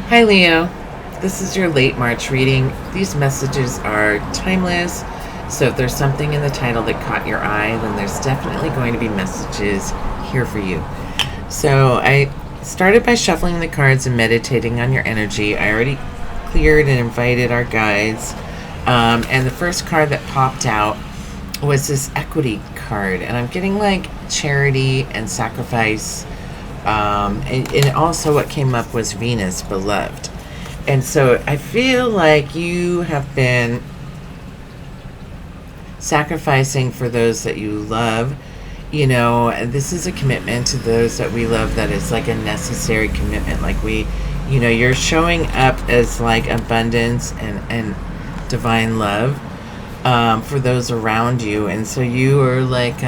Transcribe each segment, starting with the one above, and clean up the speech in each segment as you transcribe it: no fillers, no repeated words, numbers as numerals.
Hi, Leo. This is your late March reading. These messages are timeless, so if there's something in the title that caught your eye, then there's definitely going to be messages here for you. So, I started by shuffling the cards and meditating on your energy. I already cleared and invited our guides, and the first card that popped out was this equity card, and I'm getting like charity and sacrifice. And also what came up was Venus, beloved. And so I feel like you have been sacrificing for those that you love. You know, this is a commitment to those that we love that is like a necessary commitment. Like you're showing up as like abundance and divine love for those around you. And so you are like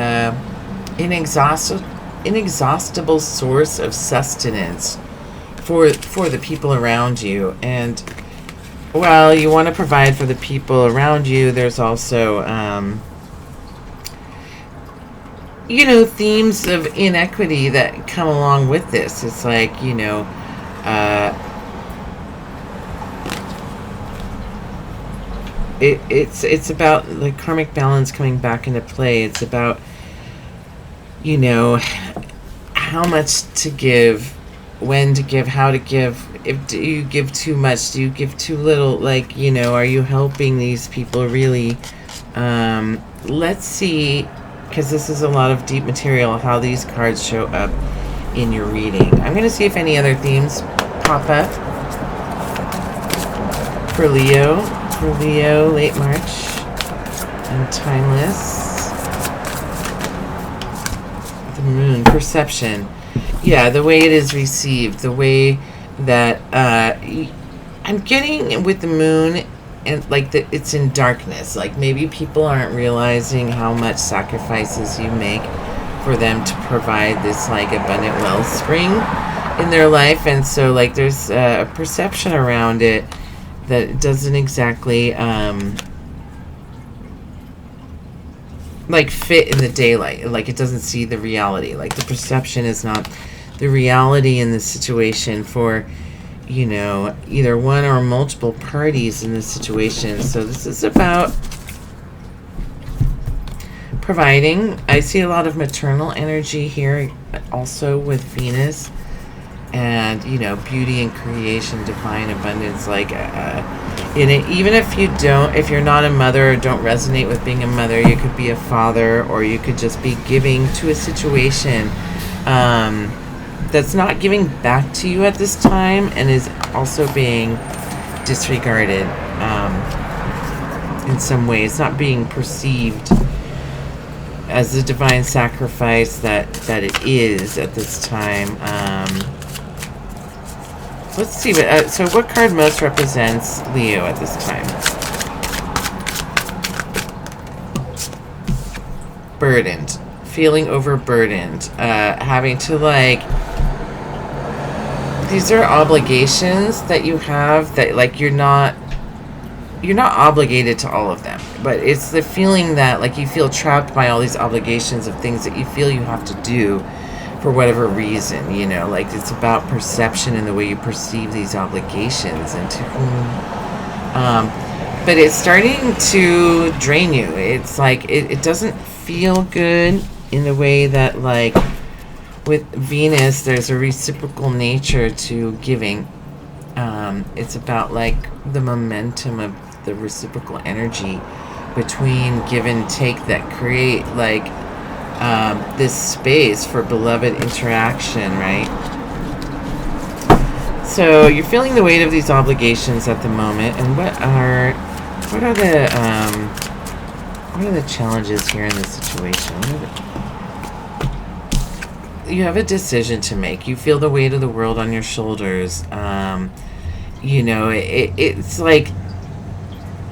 inexhaustible source of sustenance for the people around you. And while you want to provide for the people around you, there's also themes of inequity that come along with this. It's like it's about like karmic balance coming back into play. It's about how much to give, when to give, how to give. If do you give too much, do you give too little? Like, are you helping these people really? Let's see, because this is a lot of deep material, how these cards show up in your reading. I'm going to see if any other themes pop up for Leo, late March, and timeless. The moon, perception. Yeah, the way it is received, the way that I'm getting with the moon, and like it's in darkness. Like maybe people aren't realizing how much sacrifices you make for them to provide this like abundant wellspring in their life, and so like there's a perception around it that doesn't exactly like fit in the daylight. Like it doesn't see the reality. Like the perception is not the reality in this situation for either one or multiple parties in this situation. So this is about providing. I see a lot of maternal energy here also with Venus, and beauty and creation, divine abundance. Like in it, even if you're not a mother or don't resonate with being a mother, you could be a father, or you could just be giving to a situation that's not giving back to you at this time, and is also being disregarded in some way. It's not being perceived as the divine sacrifice that it is at this time. Let's see. So what card most represents Leo at this time? Burdened. Feeling overburdened. Having to like... These are obligations that you have that like you're not obligated to all of them. But it's the feeling that like you feel trapped by all these obligations of things that you feel you have to do for whatever reason, like it's about perception and the way you perceive these obligations and to whom. But it's starting to drain you. It's like it doesn't feel good in the way that like with Venus, there's a reciprocal nature to giving. It's about like the momentum of the reciprocal energy between give and take that create like this space for beloved interaction, right? So you're feeling the weight of these obligations at the moment, and what are the challenges here in this situation? You have a decision to make. You feel the weight of the world on your shoulders. It's like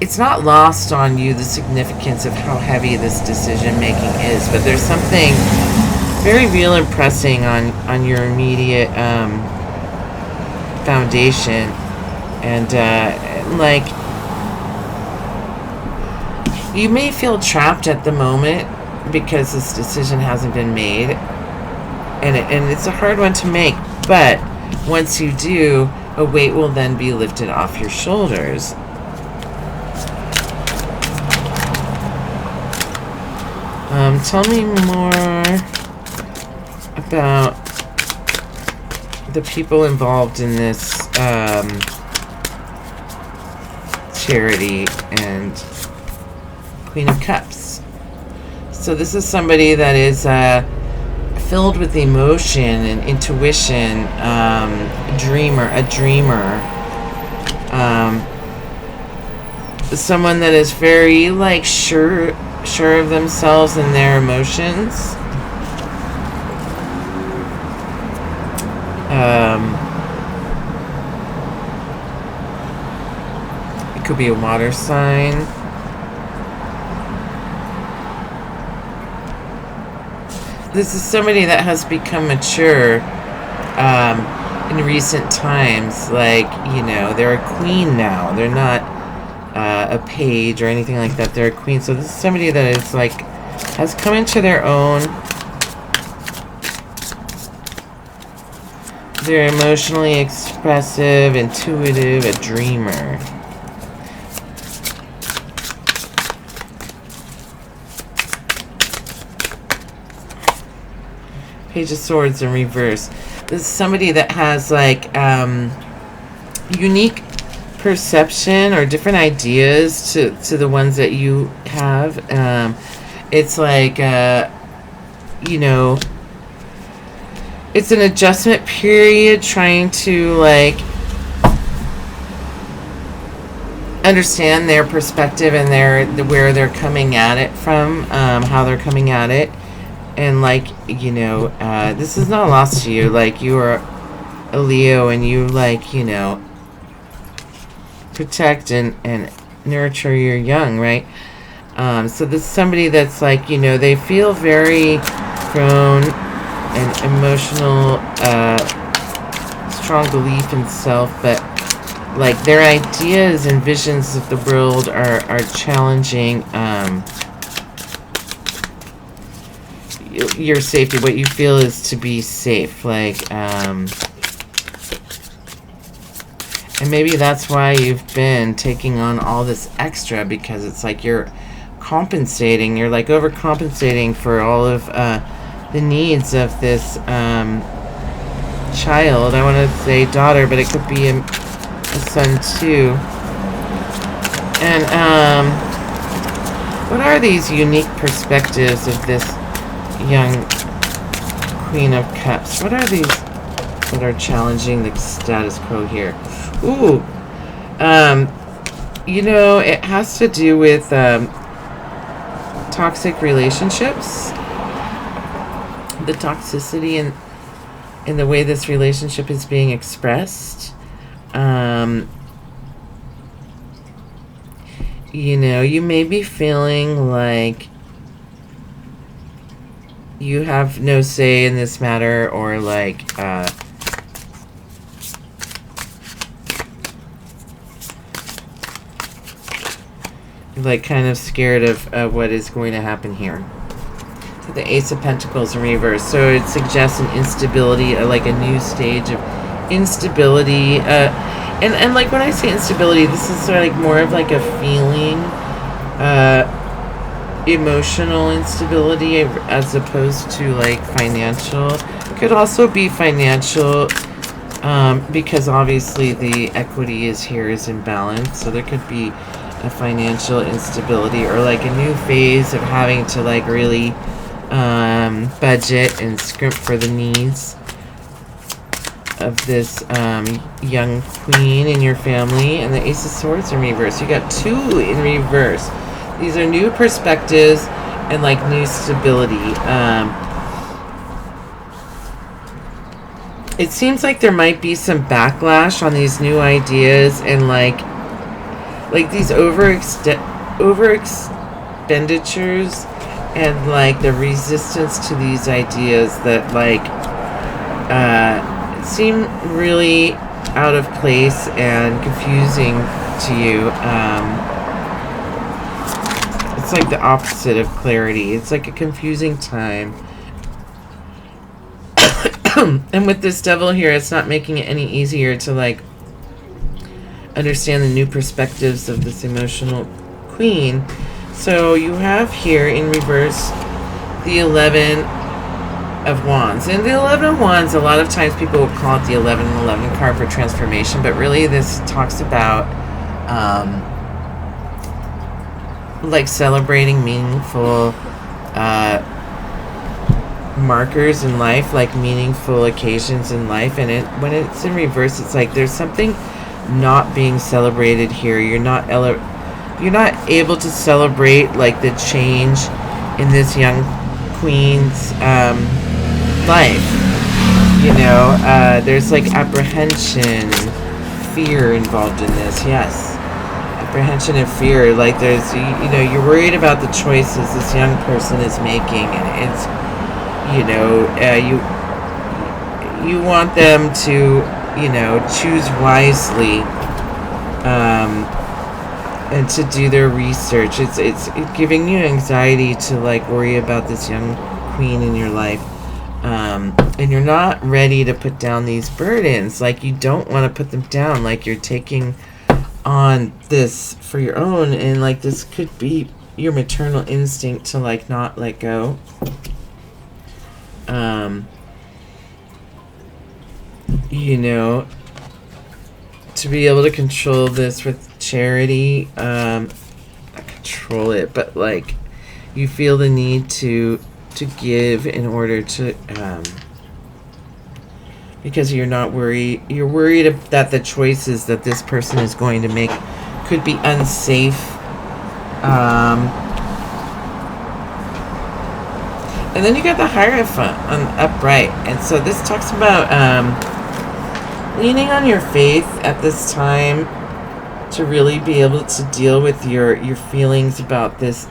it's not lost on you the significance of how heavy this decision making is, but there's something very real and pressing on your immediate foundation, and like you may feel trapped at the moment because this decision hasn't been made, and it's a hard one to make. But once you do, a weight will then be lifted off your shoulders. Tell me more about the people involved in this charity and Queen of Cups. So this is somebody that is filled with emotion and intuition, a dreamer, someone that is very like sure of themselves and their emotions. It could be a water sign. This is somebody that has become mature in recent times. Like, you know, they're a queen now. They're not a page or anything like that. They're a queen. So this is somebody that is like has come into their own. They're emotionally expressive, intuitive, a dreamer. Page of Swords in reverse. This is somebody that has like unique perception or different ideas to the ones that you have. It's like you know, it's an adjustment period, trying to like understand their perspective and where they're coming at it from, how they're coming at it. And like, you know, this is not lost to you. Like, you are a Leo and you like, you know, protect and nurture your young, right? So this is somebody that's like, you know, they feel very grown and emotional, strong belief in self, but like their ideas and visions of the world are challenging your safety, what you feel is to be safe, like and maybe that's why you've been taking on all this extra, because it's like you're compensating, you're like overcompensating for all of the needs of this child. I want to say daughter, but it could be a son too. And what are these unique perspectives of this young Queen of Cups? What are these that are challenging the status quo here? Ooh, you know, it has to do with toxic relationships, the toxicity in the way this relationship is being expressed. You know, you may be feeling like you have no say in this matter, or like like kind of scared of what is going to happen here. So the Ace of Pentacles in reverse. So it suggests an instability, like a new stage of instability. And like when I say instability, this is sort of like more of like a feeling, emotional instability as opposed to like financial. It could also be financial, because obviously the equity is imbalanced. So there could be a financial instability, or like a new phase of having to like really budget and scrimp for the needs of this young queen in your family. And the Ace of Swords in reverse. You got 2 in reverse. These are new perspectives and like new stability. It seems like there might be some backlash on these new ideas, and like these over-expenditures and like the resistance to these ideas that like seem really out of place and confusing to you. It's like the opposite of clarity. It's like a confusing time. And with this Devil here, it's not making it any easier to like understand the new perspectives of this emotional queen. So you have here in reverse the 11 of Wands. And the 11 of Wands, a lot of times people will call it the 11 and 11 card for transformation, but really this talks about like celebrating meaningful markers in life, like meaningful occasions in life. And when it's in reverse, it's like there's something not being celebrated here. You're not able to celebrate like the change in this young queen's life. You know, there's like apprehension and fear involved in this. Yes, apprehension and fear. Like there's, you know, you're worried about the choices this young person is making, and it's, you know, you want them to, you know, choose wisely, and to do their research. It's giving you anxiety to like worry about this young queen in your life, and you're not ready to put down these burdens. Like you don't want to put them down. Like you're taking on this for your own, and like this could be your maternal instinct to like not let go. You know, to be able to control this with charity, not control it, but like you feel the need to give in order to, because you're not worried. You're worried that the choices that this person is going to make could be unsafe. And then you got the Hierophant on upright. And so this talks about leaning on your faith at this time to really be able to deal with your feelings about this.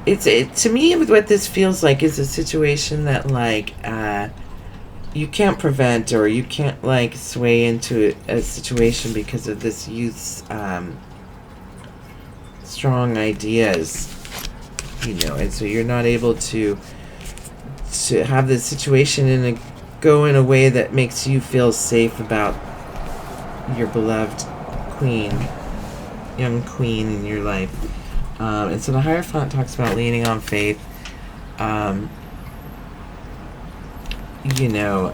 To me, what this feels like is a situation that like you can't prevent, or you can't like sway into a situation because of this youth's strong ideas, you know, and so you're not able to have this situation go in a way that makes you feel safe about your beloved queen, young queen in your life. And so the Hierophant talks about leaning on faith, you know,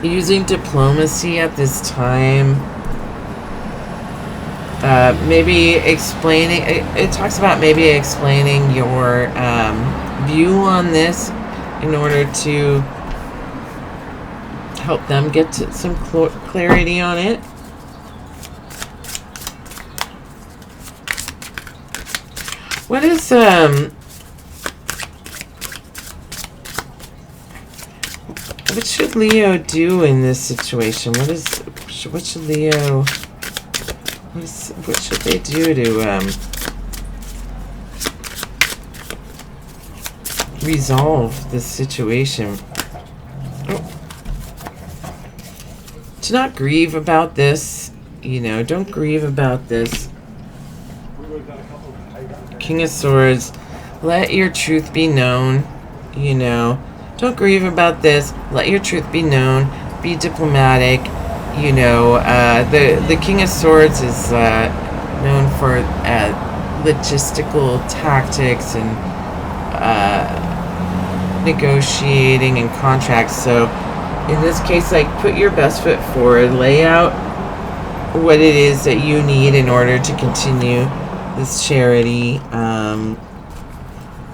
using diplomacy at this time. Maybe explaining, it talks about maybe explaining your view on this in order to help them get to some clarity on it. What is what should Leo do in this situation? What should Leo, what should they do to resolve this situation? To not grieve about this, you know, don't grieve about this. King of Swords, let your truth be known, you know. Don't grieve about this. Let your truth be known. Be diplomatic. You know, the King of Swords is known for logistical tactics and negotiating and contracts. So in this case, like, put your best foot forward. Lay out what it is that you need in order to continue this charity.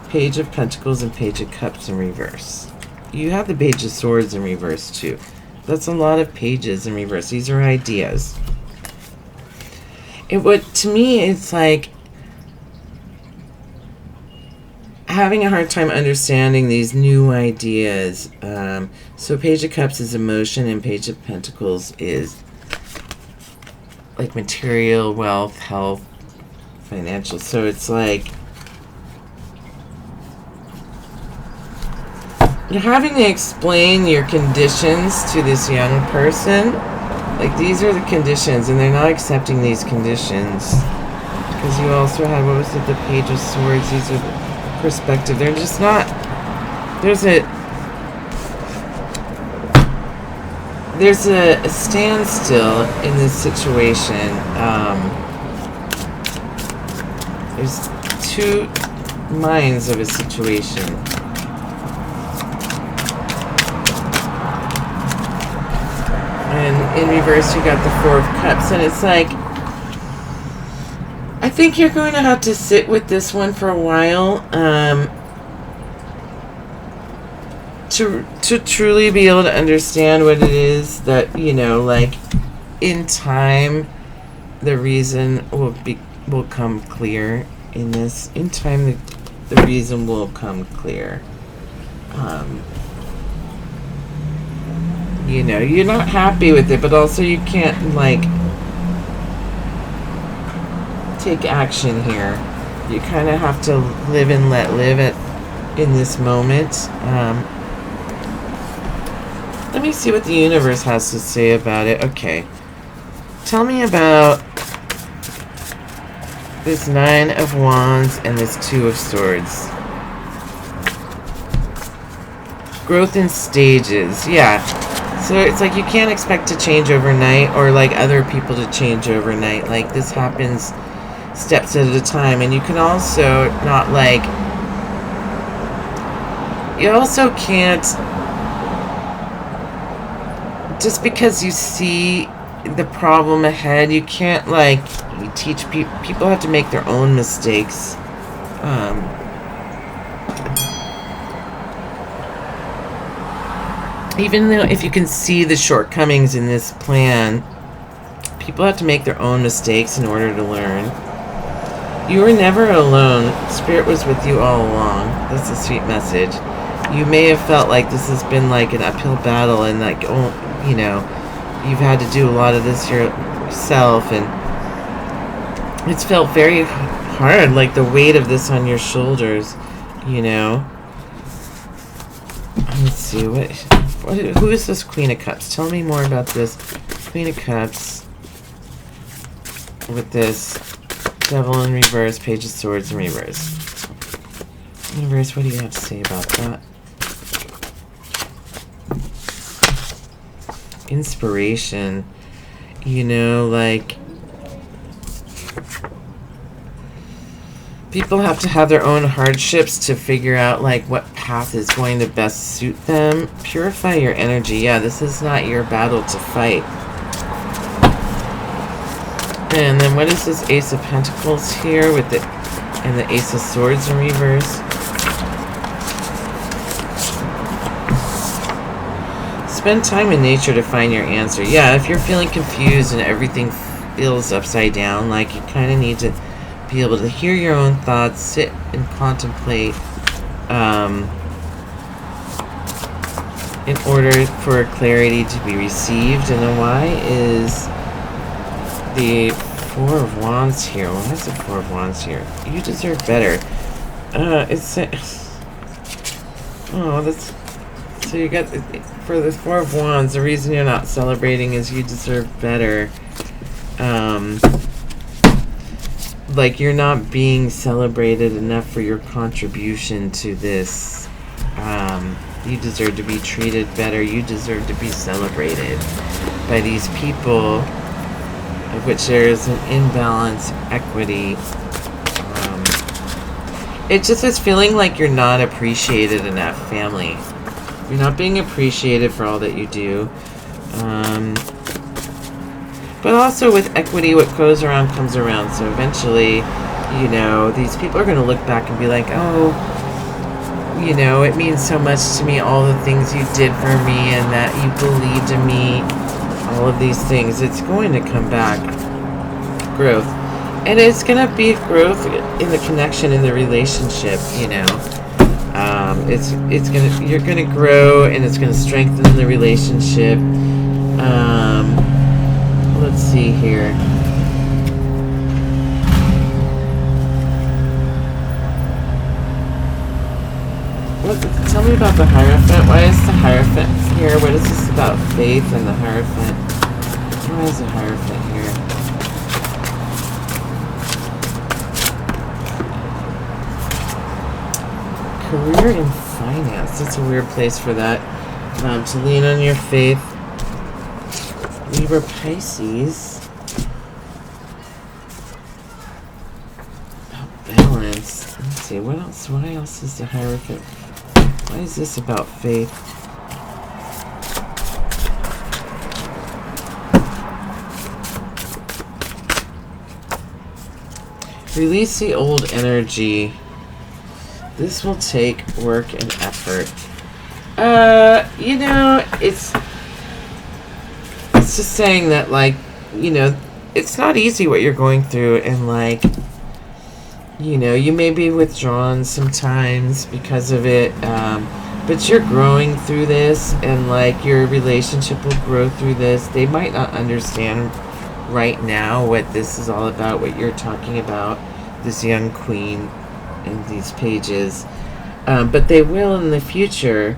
Page of Pentacles and Page of Cups in reverse. You have the Page of Swords in reverse too. That's a lot of pages in reverse. These are ideas. To me, it's like having a hard time understanding these new ideas. So Page of Cups is emotion, and Page of Pentacles is like material, wealth, health, financial. So it's like you're having to explain your conditions to this young person. Like, these are the conditions, and they're not accepting these conditions. Because you also had, what was it, the Page of Swords. These are the perspective. They're just not, there's a standstill in this situation. There's two minds of a situation. And in reverse, you got the Four of Cups. And it's like, I think you're going to have to sit with this one for a while. To truly be able to understand what it is that, you know, like, in time, the reason will come clear in this. In time, the reason will come clear. You know, you're not happy with it, but also you can't, like, take action here. You kind of have to live and let live in this moment. Let me see what the universe has to say about it. Okay. Tell me about this Nine of Wands and this Two of Swords. Growth in stages. Yeah. So it's like you can't expect to change overnight, or like other people to change overnight. Like, this happens steps at a time. And you can also not, like, you also can't, just because you see the problem ahead, you can't, like, you teach people have to make their own mistakes. Even though if you can see the shortcomings in this plan, people have to make their own mistakes in order to learn. You were never alone. Spirit was with you all along. That's a sweet message. You may have felt like this has been like an uphill battle, and like, oh, you know, you've had to do a lot of this yourself, and it's felt very hard, like the weight of this on your shoulders, you know. Let's see, who is this Queen of Cups? Tell me more about this Queen of Cups with this Devil in reverse, Page of Swords in reverse. Universe, what do you have to say about that? Inspiration. You know, like, people have to have their own hardships to figure out, like, what path is going to best suit them. Purify your energy. Yeah, this is not your battle to fight. And then what is this Ace of Pentacles here with the and the Ace of Swords in reverse? Spend time in nature to find your answer. Yeah, if you're feeling confused and everything feels upside down, like, you kind of need to be able to hear your own thoughts, sit and contemplate, in order for clarity to be received. And then why is the Four of Wands here? Why is the Four of Wands here? You deserve better. So you got, for the Four of Wands, the reason you're not celebrating is you deserve better. Like, you're not being celebrated enough for your contribution to this. You deserve to be treated better. You deserve to be celebrated by these people, of which there is an imbalance, equity. It just is feeling like you're not appreciated enough, family. You're not being appreciated for all that you do. But also with equity, what goes around comes around. So eventually, you know, these people are going to look back and be like, oh, you know, it means so much to me, all the things you did for me and that you believed in me, all of these things. It's going to come back. Growth. And it's going to be growth in the connection, in the relationship, you know. You're going to grow, and it's going to strengthen the relationship. Let's see here. Tell me about the Hierophant. Why is the Hierophant here? What is this about faith and the Hierophant? Why is the Hierophant here? Career and finance. That's a weird place for that. To lean on your faith. Libra, Pisces. About balance. Let's see, what else? Why else is the Hierophant? Why is this about faith? Release the old energy. This will take work and effort. You know, it's just saying that, like, you know, it's not easy what you're going through, and, like, you know, you may be withdrawn sometimes because of it, but you're growing through this, and, like, your relationship will grow through this. They might not understand right now what this is all about, what you're talking about, this young queen in these pages, but they will in the future.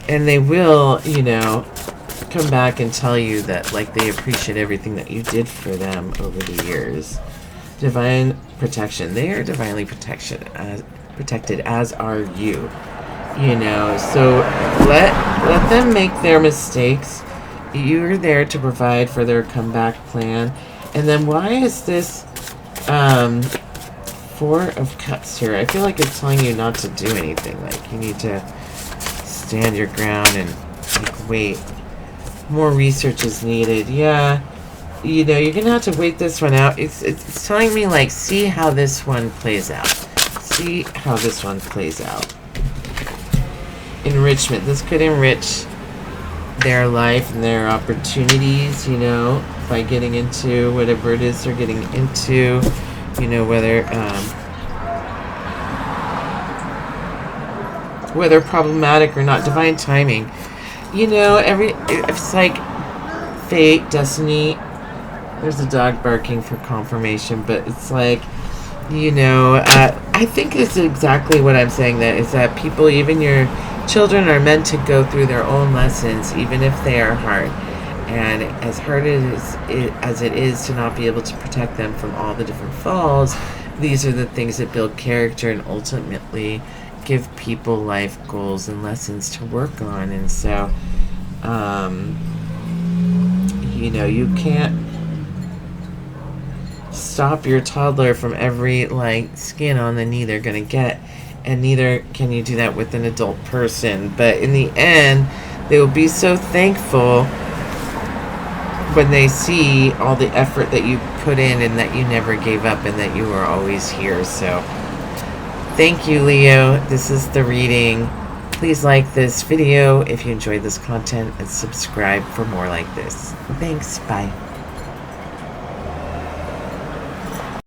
And they will, you know, come back and tell you that, like, they appreciate everything that you did for them over the years. Divine protection. They are divinely protected, as are you. You know, so let them make their mistakes. You're there to provide for their comeback plan. And then why is this Four of Cups here? I feel like it's telling you not to do anything. Like, you need to stand your ground and, like, wait. More research is needed. Yeah, you know, you're gonna have to wait this one out. It's telling me, like, see how this one plays out. See how this one plays out. Enrichment. This could enrich their life and their opportunities, you know, by getting into whatever it is they're getting into. You know, whether problematic or not. Divine timing. You know, it's like fate, destiny. There's a dog barking for confirmation, but it's like, you know, I think it's exactly what I'm saying, that is that people, even your children, are meant to go through their own lessons, even if they are hard. And as hard as it is to not be able to protect them from all the different falls, these are the things that build character and ultimately give people life goals and lessons to work on. And so, you know, you can't stop your toddler from every, like, skin on the knee they're gonna get, and neither can you do that with an adult person. But in the end, they will be so thankful when they see all the effort that you put in, and that you never gave up, and that you were always here. So thank you, Leo. This is the reading. Please like this video if you enjoyed this content, and subscribe for more like this. Thanks. Bye.